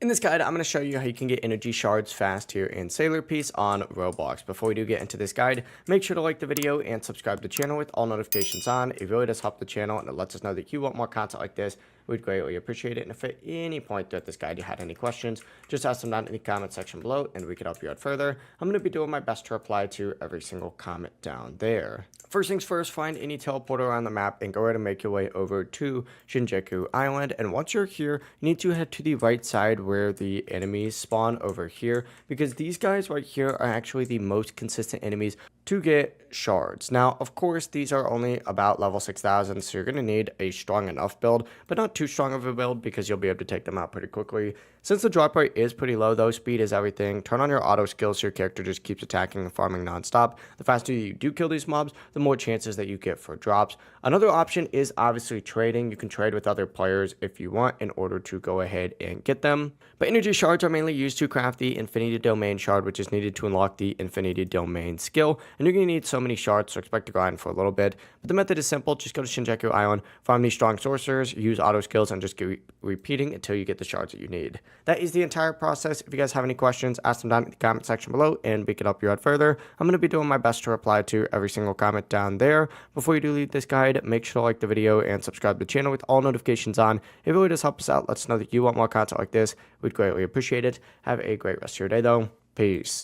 In this guide, I'm going to show you how you can get energy shards fast here in Sailor Piece on Roblox. Before we do get into this guide, make sure to like the video and subscribe to the channel with all notifications on. It really does help the channel and it lets us know that you want more content like this. We'd greatly appreciate it. And if at any point throughout this guide you had any questions, just ask them down in the comment section below and we can help you out further. I'm going to be doing my best to reply to every single comment down there. First things first, find any teleporter on the map and go ahead and make your way over to Shinjuku Island. And once you're here, you need to head to the right side where the enemies spawn over here, because these guys right here are actually the most consistent enemies to get shards. Now, of course, these are only about level 6,000, so you're going to need a strong enough build, but not too strong of a build because you'll be able to take them out pretty quickly. Since the drop rate is pretty low though, speed is everything. Turn on your auto skills so your character just keeps attacking and farming non-stop. The faster you do kill these mobs, the more chances that you get for drops. Another option is obviously trading. You can trade with other players if you want in order to go ahead and get them. But energy shards are mainly used to craft the Infinity Domain shard, which is needed to unlock the Infinity Domain skill. And you're going to need so many shards, so expect to grind for a little bit. But the method is simple. Just go to Shinjuku Island, farm these strong sorcerers, use auto skills, and just keep repeating until you get the shards that you need. That is the entire process. If you guys have any questions, ask them down in the comment section below and we can help you out further. I'm going to be doing my best to reply to every single comment down there. Before you do leave this guide, make sure to like the video and subscribe to the channel with all notifications on. It really does help us out. Let us know that you want more content like this. We'd greatly appreciate it. Have a great rest of your day though. Peace.